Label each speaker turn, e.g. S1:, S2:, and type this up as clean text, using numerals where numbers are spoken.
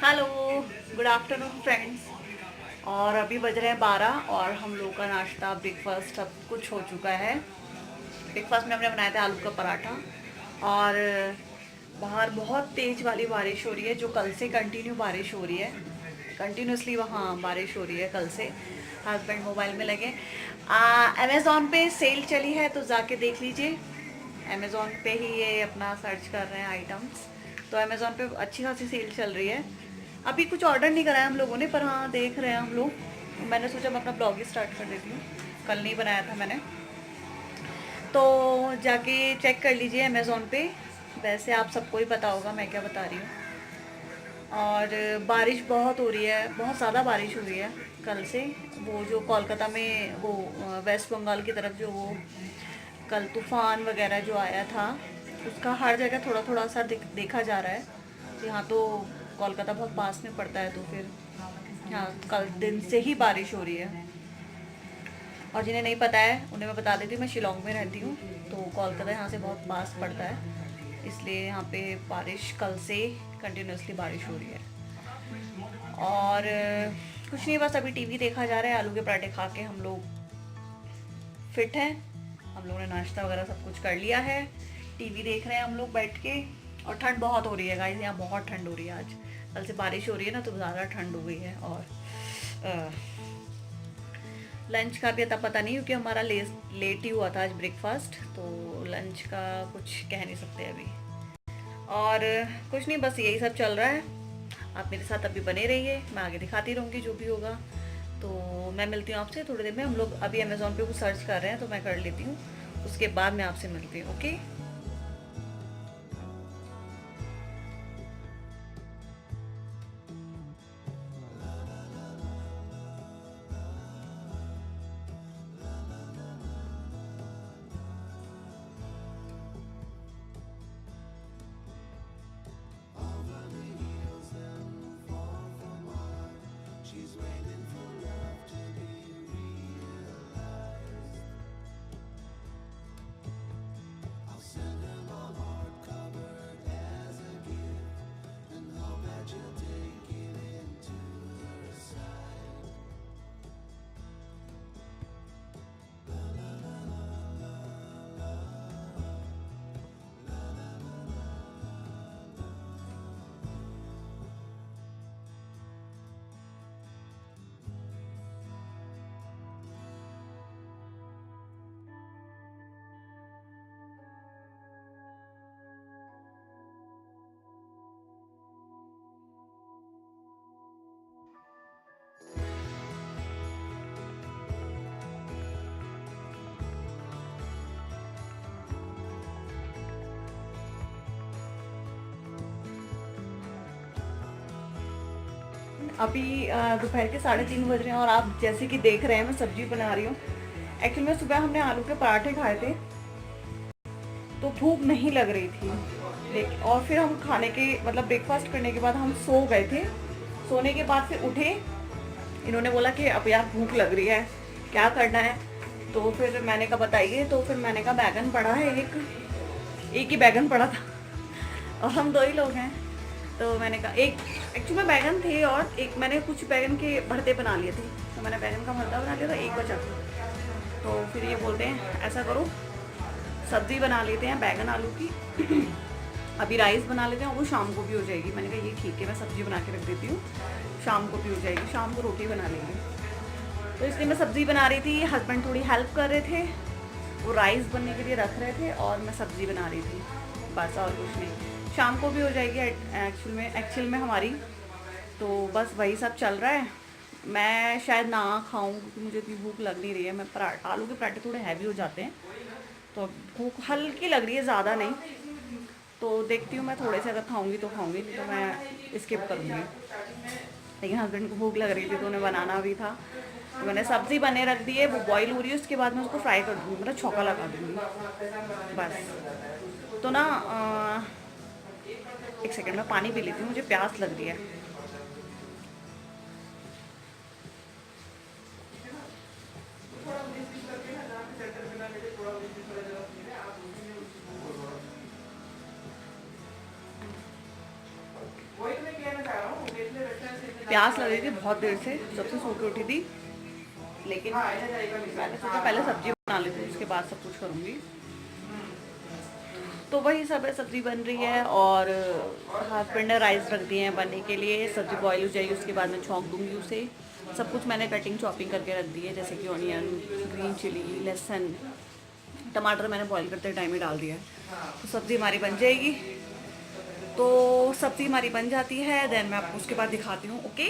S1: Hello, good afternoon friends. और अभी बज रहे हैं 12 और हम लोग का नाश्ता ब्रेकफास्ट सब कुछ हो चुका है। ब्रेकफास्ट में हमने बनाया था आलू का पराठा। और बाहर बहुत तेज़ वाली बारिश हो रही है, जो कल से कंटिन्यू बारिश हो रही है। कंटिन्यूसली वहाँ बारिश हो रही है कल से। हस्बैंड मोबाइल में लगे। अमेज़ॉन पे सेल चली है तो जाके देख लीजिए। अमेज़ॉन पे ही ये अपना सर्च कर रहे हैं आइटम्स। तो अमेज़ॉन पे अच्छी खासी सेल चल रही है। अभी कुछ ऑर्डर नहीं कराया हम लोगों ने, पर हाँ देख रहे हैं हम लोग। मैंने सोचा मैं अपना ब्लॉग ही स्टार्ट कर देती हूँ। कल नहीं बनाया था मैंने, तो जाके चेक कर लीजिए अमेज़ॉन पे। वैसे आप सबको ही पता होगा मैं क्या बता रही हूँ। और बारिश बहुत हो रही है, बहुत ज़्यादा बारिश हो रही है कल से। वो जो कोलकाता में वो वेस्ट बंगाल की तरफ जो वो कल तूफ़ान वगैरह जो आया था, उसका हर जगह थोड़ा थोड़ा असर देखा जा रहा है। यहाँ तो कोलकाता बहुत पास में पड़ता है, तो फिर यहाँ कल दिन से ही बारिश हो रही है। और जिन्हें नहीं पता है उन्हें मैं बता देती हूँ, मैं शिलोंग में रहती हूँ। तो कोलकाता यहाँ से बहुत पास पड़ता है, इसलिए यहाँ पे बारिश कल से कंटिन्यूसली बारिश हो रही है। और कुछ नहीं, बस अभी टीवी देखा जा रहा है। आलू के पराठे खा के हम लोग फिट हैं। हम लोगों ने नाश्ता वगैरह सब कुछ कर लिया है। टीवी देख रहे हैं हम लोग बैठ के। और ठंड बहुत हो रही है गाइस, यहाँ बहुत ठंड हो रही है आज। कल से बारिश हो रही है ना, तो ज़्यादा ठंड हो गई है। और लंच का भी अता पता नहीं, क्योंकि हमारा लेट ही हुआ था आज ब्रेकफास्ट, तो लंच का कुछ कह नहीं सकते अभी। और कुछ नहीं, बस यही सब चल रहा है। आप मेरे साथ अभी बने रहिए, मैं आगे दिखाती रहूँगी जो भी होगा। तो मैं मिलती हूँ आपसे थोड़ी देर में। हम लोग अभी अमेज़ॉन पे कुछ सर्च कर रहे हैं, तो मैं कर लेती हूँ। उसके बाद मैं आपसे मिलती हूँ, ओके। अभी दोपहर के 3:30 बज रहे हैं, और आप जैसे कि देख रहे हैं मैं सब्जी बना रही हूँ। एक्चुअली में सुबह हमने आलू के पराठे खाए थे, तो भूख नहीं लग रही थी। लेकिन और फिर हम खाने के मतलब ब्रेकफास्ट करने के बाद हम सो गए थे। सोने के बाद फिर उठे, इन्होंने बोला कि अब यार भूख लग रही है, क्या करना है। तो फिर मैंने कहा बताइए। तो फिर मैंने कहा बैगन पड़ा है, एक एक ही बैगन पड़ा था और हम दो ही लोग हैं। तो मैंने कहा एक, एक्चुअली में बैगन थे और एक मैंने कुछ बैगन के भरते बना लिए थे, तो मैंने बैगन का भरता बना लिया था, एक बचा। तो फिर ये बोलते हैं ऐसा करो सब्ज़ी बना लेते हैं बैगन आलू की अभी राइस बना लेते हैं और वो शाम को भी हो जाएगी। मैंने कहा ये ठीक है, मैं सब्ज़ी बना के रख देती हूँ, शाम को भी हो जाएगी, शाम को रोटी बना लेंगे। तो इसलिए मैं सब्ज़ी बना रही थी, हस्बैंड थोड़ी हेल्प कर रहे थे, वो राइस बनने के लिए रख रहे थे और मैं सब्ज़ी बना रही थी, बस और कुछ नहीं। शाम को भी हो जाएगी एक्चुअल में हमारी। तो बस वही सब चल रहा है। मैं शायद ना खाऊं क्योंकि मुझे इतनी भूख लग नहीं रही है। मैं पराठा, आलू के पराठे थोड़े हैवी हो जाते हैं, तो भूख हल्की लग रही है, ज़्यादा नहीं। तो देखती हूँ मैं थोड़े से अगर खाऊंगी तो खाऊंगी, नहीं तो मैं स्किप करूँगी। लेकिन हस्बैंड को भूख लग रही थी तो उन्हें बनाना भी था, तो मैंने सब्ज़ी बने रख दी है, वो बॉईल हो रही है, उसके बाद मैं उसको फ्राई कर दूँगी, मतलब छौंका लगा दूँगी बस। तो ना एक सेकंड में पानी पी लेती हूँ, मुझे प्यास लग रही है। प्यास लग रही थी बहुत देर से, जब से सो के उठी थी, लेकिन मैंने सोचा पहले सब्जी बना लेती हूँ, उसके बाद सब कुछ करूँगी। तो वही सब है, सब्ज़ी बन रही है और हस्बैंड ने राइस रख दिए हैं बनने के लिए। सब्ज़ी बॉईल हो जाएगी, उसके बाद मैं छौंक दूँगी उसे। सब कुछ मैंने कटिंग चॉपिंग करके रख दी है, जैसे कि ऑनियन, ग्रीन चिली, लहसुन, टमाटर मैंने बॉईल करते टाइम ही डाल दिया है। तो सब्ज़ी हमारी बन जाएगी। तो सब्ज़ी हमारी बन जाती है, देन मैं आपको उसके बाद दिखाती हूँ। ओके,